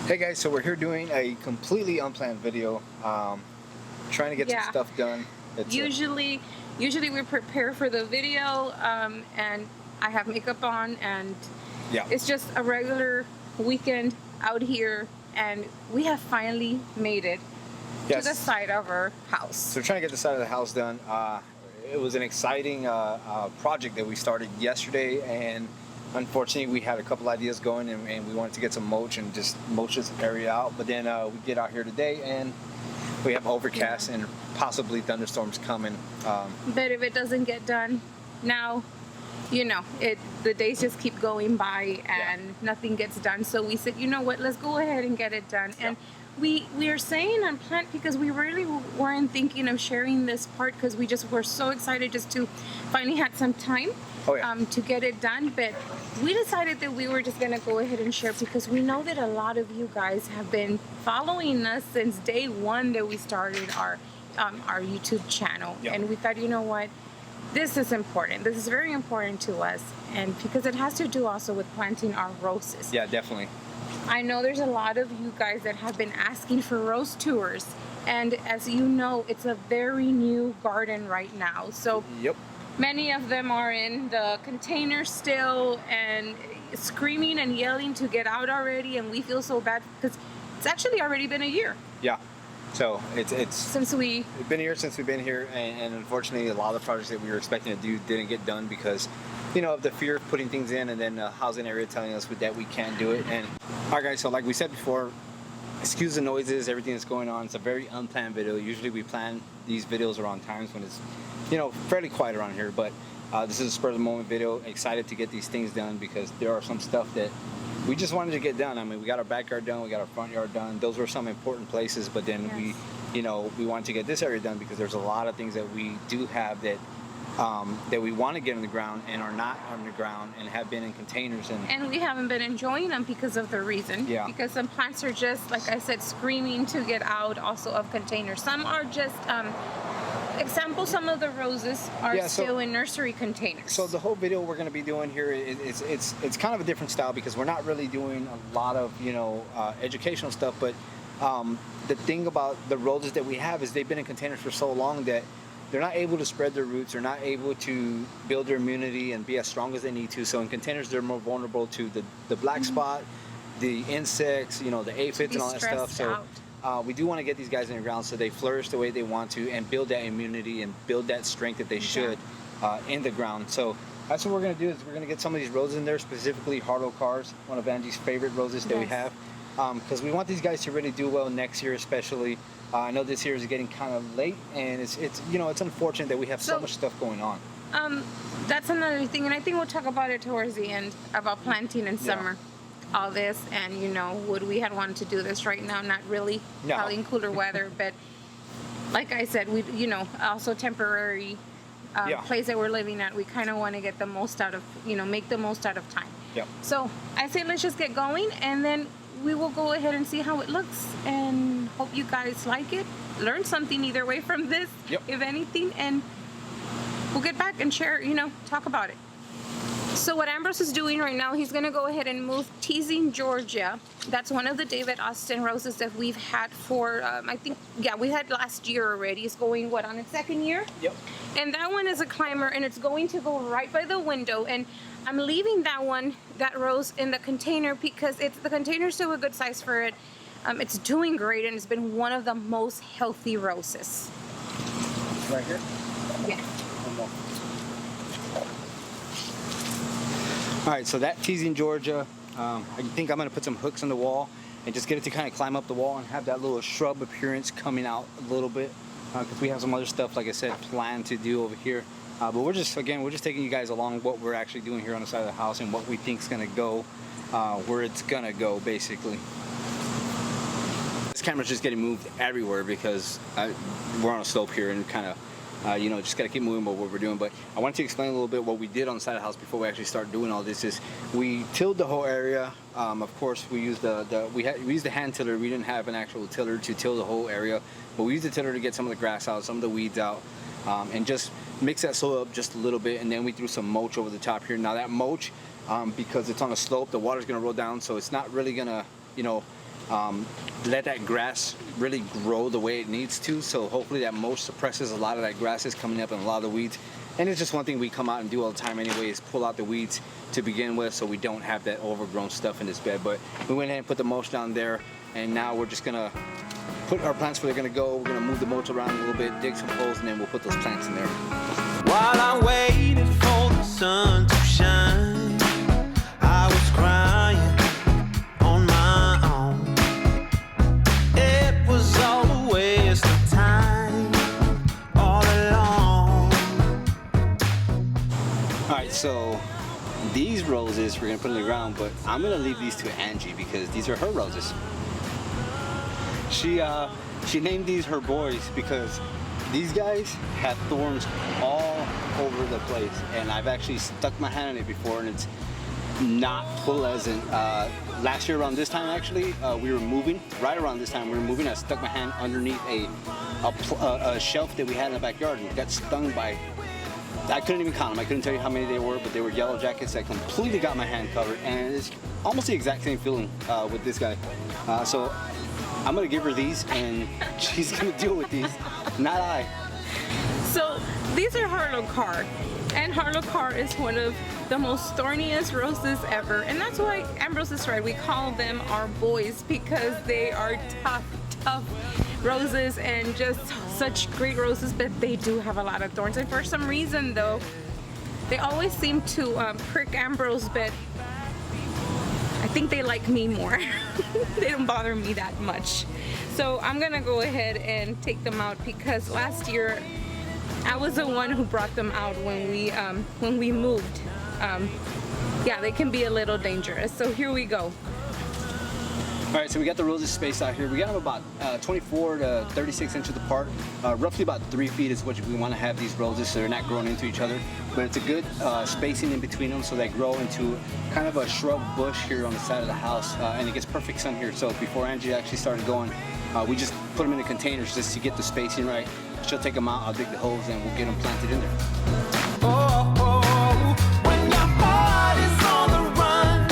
Hey guys, so we're here doing a completely unplanned video, trying to get some stuff done. Usually we prepare for the video, and I have makeup on, and Yeah, it's just a regular weekend out here, and we have finally made it to the side of our house. So we're trying to get the side of the house done. It was an exciting project that we started yesterday, and unfortunately we had a couple ideas going, and we wanted to get some mulch and just mulch this area out. But then we get out here today and we have overcast and possibly thunderstorms coming. But if it doesn't get done now, the days just keep going by and nothing gets done. So we said, you know what, let's go ahead and get it done. And we are saying unplanned because we really weren't thinking of sharing this part, because we just were so excited just to finally had some time to get it done. But we decided that we were just gonna go ahead and share, because we know that a lot of you guys have been following us since day one that we started our YouTube channel. And we thought, you know what, this is important. This is very important to us, and because it has to do also with planting our roses. Yeah, definitely. I know there's a lot of you guys that have been asking for rose tours, and as you know, it's a very new garden right now. So many of them are in the container still and screaming and yelling to get out already, and we feel so bad because it's actually already been a year. Yeah. So it's since we've been here since we've been here, and unfortunately a lot of the projects that we were expecting to do didn't get done because, of the fear of putting things in, and then the housing area telling us that we can't do it. And all right guys, so like we said before, excuse the noises, everything that's going on. It's a very unplanned video. Usually we plan these videos around times when it's fairly quiet around here, but this is a spur of the moment video. Excited to get these things done because there are some stuff that we just wanted to get done. I mean, we got our backyard done, we got our front yard done. Those were some important places, but then we wanted to get this area done because there's a lot of things that we do have that that we want to get in the ground and are not on the ground and have been in containers, and we haven't been enjoying them because of the reason. Because some plants are just, like I said, screaming to get out also of containers. Some are just example, some of the roses are still in nursery containers. So the whole video we're going to be doing here it's kind of a different style because we're not really doing a lot of educational stuff, but the thing about the roses that we have is they've been in containers for so long that they're not able to spread their roots, they're not able to build their immunity and be as strong as they need to. So in containers they're more vulnerable to the black spot, the insects, the aphids and all that stuff. So we do want to get these guys in the ground so they flourish the way they want to and build that immunity and build that strength that they should in the ground. So that's what we're going to do, is we're going to get some of these roses in there, specifically Harlow Cars, one of Angie's favorite roses that we have, because we want these guys to really do well next year especially. I know this year is getting kind of late, and it's unfortunate that we have so much stuff going on. That's another thing, and I think we'll talk about it towards the end about planting in summer. All this, and would we had wanted to do this right now? Not really. Probably in cooler weather, but like I said, we also temporary place that we're living at. We kind of want to get the most out of make the most out of time. So I say let's just get going, and then we will go ahead and see how it looks, and hope you guys like it, learn something either way from this, if anything, and we'll get back and share, talk about it. So what Ambrose is doing right now, he's going to go ahead and move Teasing Georgia. That's one of the David Austin roses that we've had for, I think, we had last year already. It's going, on its second year? And that one is a climber, and it's going to go right by the window. And I'm leaving that rose in the container because the container is still a good size for it. It's doing great, and it's been one of the most healthy roses. Right here? Yeah. All right, so that Teasing Georgia, I think I'm going to put some hooks in the wall and just get it to kind of climb up the wall and have that little shrub appearance coming out a little bit, because we have some other stuff, like I said, planned to do over here. But we're just taking you guys along what we're actually doing here on the side of the house and what we think is going to go where it's going to go, basically. This camera's just getting moved everywhere because we're on a slope here and kind of just got to keep moving what we're doing. But I wanted to explain a little bit what we did on the side of the house before we actually start doing all this. Is we tilled the whole area. Of course, we used we used the hand tiller. We didn't have an actual tiller to till the whole area, but we used the tiller to get some of the grass out, some of the weeds out, and just mix that soil up just a little bit. And then we threw some mulch over the top here. Now that mulch, because it's on a slope, the water's going to roll down, so it's not really going to, let that grass really grow the way it needs to. So hopefully that mulch suppresses a lot of that grass that's coming up and a lot of the weeds. And it's just one thing we come out and do all the time anyway, is pull out the weeds to begin with, so we don't have that overgrown stuff in this bed. But we went ahead and put the mulch down there, and now we're just gonna put our plants where they're gonna go. We're gonna move the mulch around a little bit, dig some holes, and then we'll put those plants in there. While I waited for the sun to shine, I was crying on my own. It was all a waste of time, all along. Alright, so these roses we're gonna put in the ground, but I'm gonna leave these to Angie because these are her roses. She named these her boys because these guys have thorns all over the place, and I've actually stuck my hand in it before, and it's not pleasant. Last year around this time, actually, we were moving. Right around this time, we were moving. I stuck my hand underneath a shelf that we had in the backyard and got stung by. I couldn't even count them. I couldn't tell you how many they were, but they were yellow jackets that completely got my hand covered, and it's almost the exact same feeling with this guy. So I'm gonna give her these, and she's gonna deal with these, not I. So these are Harlow Carr, and Harlow Carr is one of the most thorniest roses ever, and that's why Ambrose is right. We call them our boys because they are tough roses and just such great roses, but they do have a lot of thorns. And for some reason, though, they always seem to prick Ambrose, but I think they like me more. They don't bother me that much. So I'm gonna go ahead and take them out because last year I was the one who brought them out when we moved. Yeah, they can be a little dangerous. So here we go. All right, so we got the roses spaced out here. We got them about 24 to 36 inches apart. Roughly about 3 feet is what we want to have these roses, so they're not growing into each other. But it's a good spacing in between them, so they grow into kind of a shrub bush here on the side of the house, and it gets perfect sun here. So before Angie actually started going, we just put them in the containers just to get the spacing right. She'll take them out, I'll dig the holes, and we'll get them planted in there. Oh, oh, when your heart is on the run,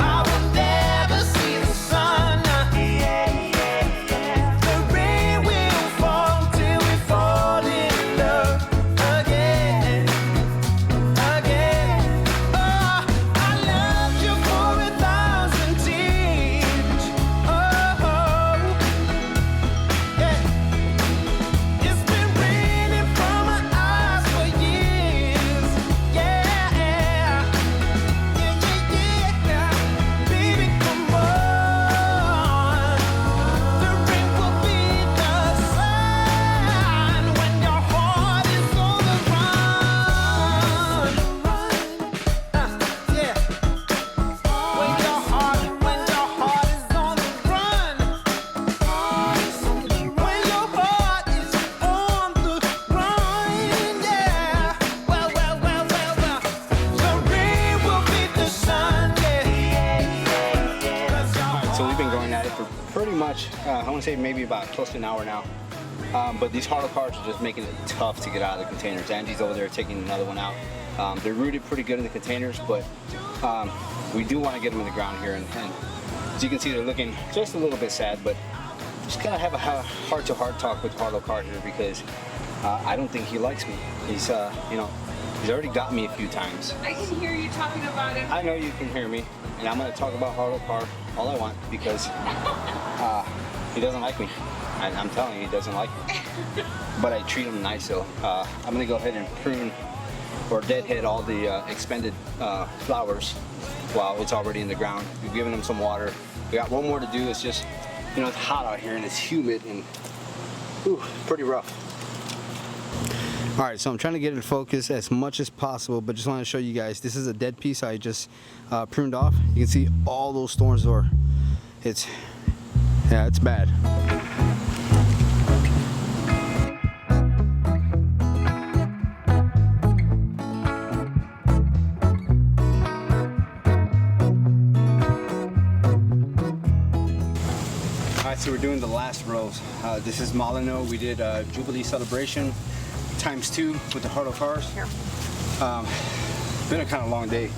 I will never see the sun. The rain will fall till we fall in love again. Oh, I loved you for 1,000 years. Oh, yeah. It's been raining from my eyes for years. Yeah, yeah, baby, come on. The rain will be the sun when your heart is on the run. Yeah. When your heart is on the run. When your heart is on the run, yeah. Well. The rain will be the sun, yeah. Alright, so we've been going at it for pretty much, I want to say maybe about close to an hour now. But these Harlow Carrs are just making it tough to get out of the containers. Angie's over there taking another one out. They're rooted pretty good in the containers, but we do want to get them in the ground here. And as you can see, they're looking just a little bit sad, but just gotta have a heart-to-heart talk with Harlow Carr here because I don't think he likes me. He's, he's already got me a few times. I can hear you talking about it. I know you can hear me, and I'm gonna talk about Harlow Carr all I want because he doesn't like me. I'm telling you, he doesn't like me. But I treat him nice, so I'm gonna go ahead and prune or deadhead all the expended flowers while it's already in the ground. We've given them some water. We got one more to do. It's just, it's hot out here and it's humid and pretty rough. All right, so I'm trying to get it in focus as much as possible, but just want to show you guys, this is a dead piece I just pruned off. You can see all those thorns are, it's bad. So we're doing the last rows. This is Molyneux. We did Jubilee Celebration ×2 with the Harlow Carrs. Been a kind of long day,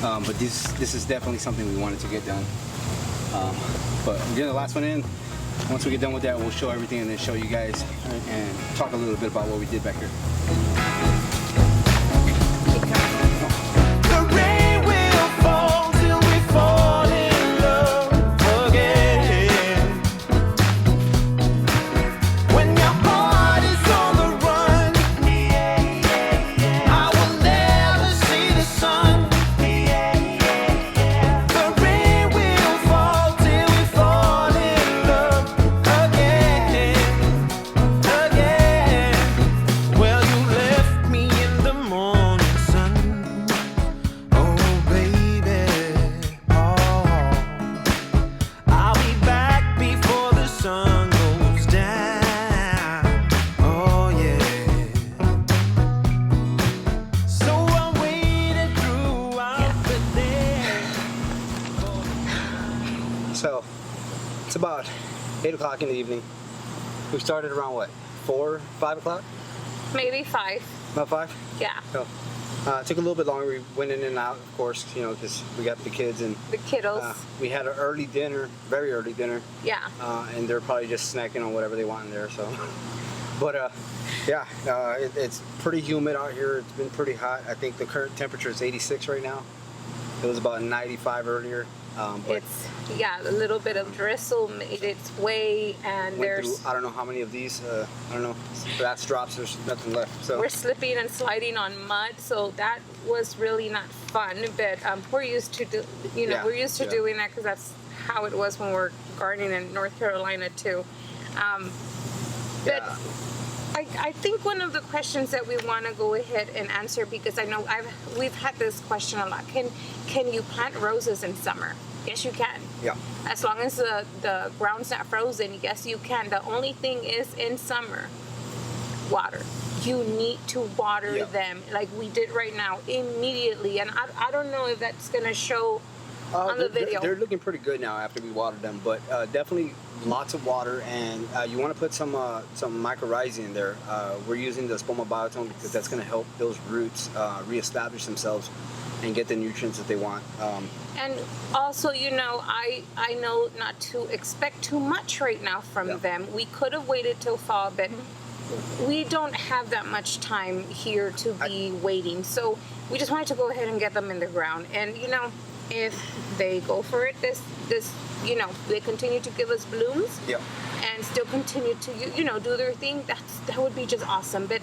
but this is definitely something we wanted to get done. But we're getting the last one in. Once we get done with that, we'll show everything and then show you guys and talk a little bit about what we did back here. The rain will fall till we fall in love again. When your heart is on the run, I will never see the sun. The rain will fall till we fall in love again. Well, you left me in the morning sun. Oh, baby. Oh, I'll be back before the sun goes down. Oh, yeah. So I waited throughout the day. So it's about 8 o'clock in the evening. We started around what, 4, 5 o'clock? Maybe 5. About 5? Yeah. So it took a little bit longer. We went in and out, of course, you know, because we got the kids and The kiddos. we had an early dinner, very early dinner, Yeah. and they're probably just snacking on whatever they want in there. So, but it's pretty humid out here. It's been pretty hot. I think the current temperature is 86 right now. It was about 95 earlier. But It's, a little bit of drizzle made its way, and went there's through, I don't know how many of these. I don't know. That's drops. There's nothing left. So we're slipping and sliding on mud, so that was really not fun. But we're used to we're used to doing that because that's how it was when we're gardening in North Carolina too. But yeah. I think one of the questions that we want to go ahead and answer, because I know we've had this question a lot. Can you plant roses in summer? Yes, you can. Yeah. As long as the ground's not frozen, yes, you can. The only thing is in summer, water. You need to water them like we did right now immediately. And I don't know if that's going to show on the video. They're looking pretty good now after we watered them, but definitely lots of water, and you want to put some mycorrhizae in there. We're using the Spoma Biotone because that's going to help those roots reestablish themselves and get the nutrients that they want. And also, I know not to expect too much right now from them. We could have waited till fall, but we don't have that much time here to be waiting. So we just wanted to go ahead and get them in the ground. And if they go for it, this they continue to give us blooms and still continue to do their thing, that would be just awesome. But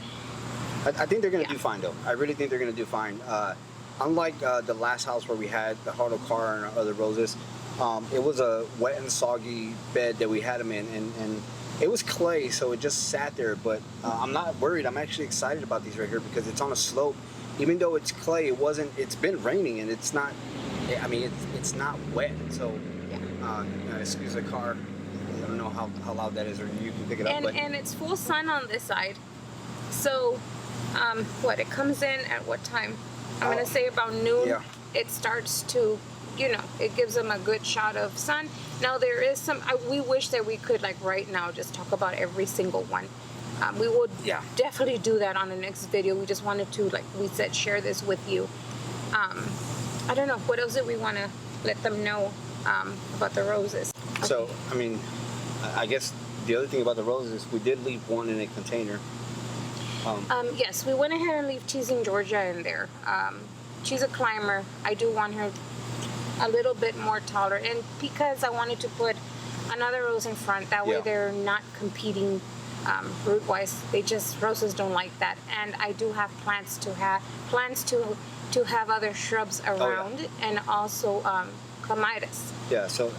I think they're going to do fine, though. I really think they're going to do fine. Unlike the last house where we had the Harlow Car and our other roses, it was a wet and soggy bed that we had them in, and it was clay, so it just sat there. But I'm not worried. I'm actually excited about these right here because it's on a slope. Even though it's clay, it's been raining, and it's not, it's not wet. So, excuse the car. I don't know how loud that is, or you can pick it up. And it's full sun on this side. So, it comes in at what time? I'm going to say about noon. Yeah. It starts to, it gives them a good shot of sun. Now, there is we wish that we could, like right now, just talk about every single one. We would definitely do that on the next video. We just wanted to, like we said, share this with you. I don't know. What else did we want to let them know about the roses? Okay. So, I guess the other thing about the roses, we did leave one in a container. Yes, we went ahead and leave Teasing Georgia in there. She's a climber. I do want her a little bit more taller, and because I wanted to put another rose in front, that way they're not competing root-wise. Roses don't like that. And I do have plans to have other shrubs around, and also clematis. Yeah, so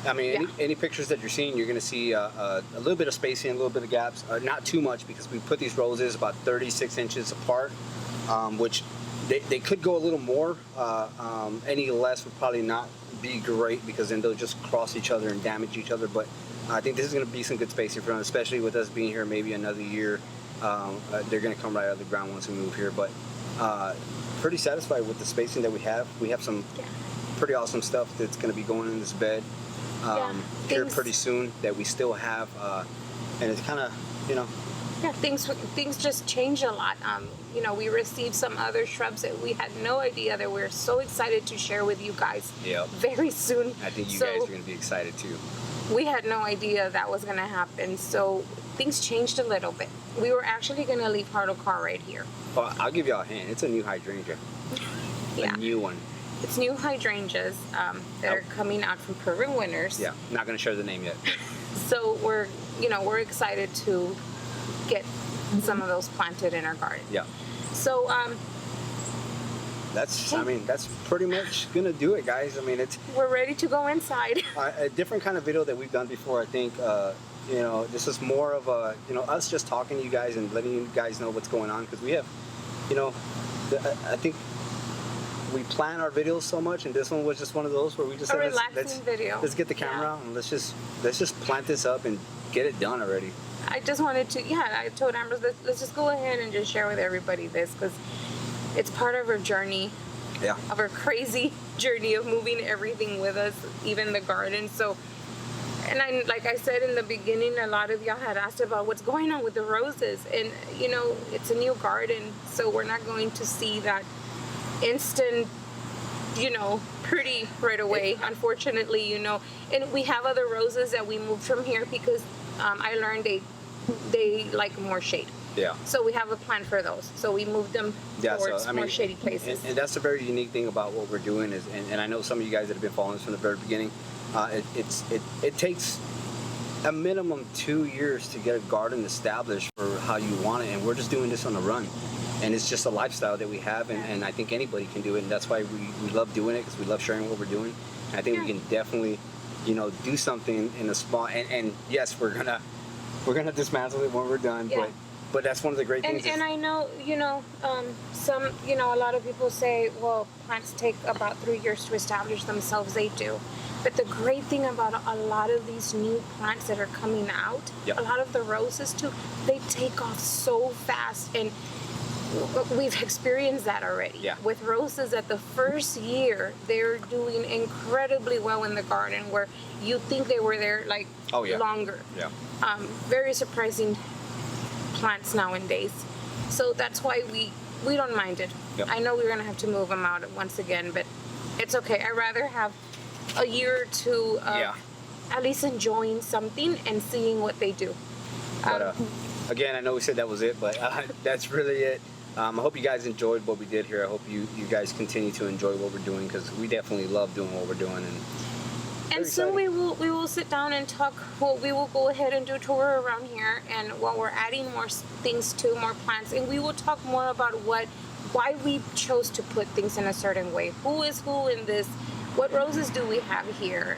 any pictures that you're seeing, you're going to see a little bit of spacing, a little bit of gaps, not too much, because we put these roses about 36 inches apart, which they could go a little more. Any less would probably not be great, because then they'll just cross each other and damage each other. But I think this is going to be some good spacing for them, especially with us being here maybe another year. They're going to come right out of the ground once we move here. But pretty satisfied with the spacing that we have. We have some pretty awesome stuff that's going to be going in this bed here pretty soon that we still have, and it's kind of Yeah, things just changed a lot. You know, we received some other shrubs that we had no idea that we're so excited to share with you guys. Yep. Very soon. I think you guys are going to be excited too. We had no idea that was going to happen, so things changed a little bit. We were actually going to leave Hartle Car right here. Well, I'll give y'all a hint. It's a new hydrangea. Yeah. A new one. It's new hydrangeas that are coming out from Peru Winners. Yeah, not going to share the name yet. So we're excited to get some of those planted in our garden. Yeah. So that's pretty much gonna do it, guys. I mean, we're ready to go inside. A different kind of video that we've done before. I think you know, this is more of a, you know, us just talking to you guys and letting you guys know what's going on, because we have, you know, I think we plan our videos so much, and this one was just one of those where we just a said, relaxing video. Let's get the camera out and let's just plant this up and get it done already. I just wanted to, I told Amber, let's just go ahead and just share with everybody this, because it's part of our journey, of our crazy journey of moving everything with us, even the garden. So, and like I said in the beginning, a lot of y'all had asked about what's going on with the roses, and you know, it's a new garden, so we're not going to see that instant, you know, pretty right away, unfortunately, you know. And we have other roses that we moved from here because I learned they like more shade. Yeah. So we have a plan for those. So we moved them towards more shady places. And that's a very unique thing about what we're doing is, and I know some of you guys that have been following us from the very beginning, it takes a minimum 2 years to get a garden established for how you want it, and we're just doing this on the run. And it's just a lifestyle that we have, and I think anybody can do it, and that's why we love doing it, because we love sharing what we're doing. And I think we can definitely, you know, do something in a small, and yes, we're gonna dismantle it when we're done, but that's one of the great things. And I know, you know, a lot of people say, well, plants take about 3 years to establish themselves. They do. But the great thing about a lot of these new plants that are coming out, a lot of the roses too, they take off so fast, and we've experienced that already. With roses, at the first year, they're doing incredibly well in the garden, where you think they were there like longer. Very surprising plants nowadays. So that's why we don't mind it. I know we're gonna have to move them out once again, but it's okay. I'd rather have a year or two of at least enjoying something and seeing what they do. But again, I know we said that was it, but that's really it. I hope you guys enjoyed what we did here. I hope you guys continue to enjoy what we're doing, because we definitely love doing what we're doing. And soon we will sit down and talk. Well, we will go ahead and do a tour around here, and while we're adding more things to more plants, and we will talk more about why we chose to put things in a certain way. Who is who in this? What roses do we have here?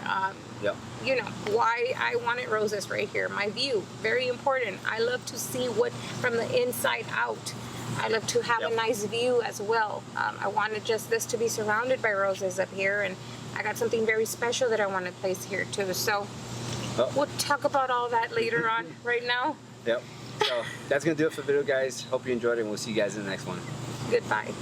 You know, why I wanted roses right here. My view, very important. I love to see what from the inside out. I love to have a nice view as well. I wanted just this to be surrounded by roses up here, and I got something very special that I want to place here too. So we'll talk about all that later on. Right now. So that's gonna do it for the video, guys. Hope you enjoyed it, and we'll see you guys in the next one. Goodbye.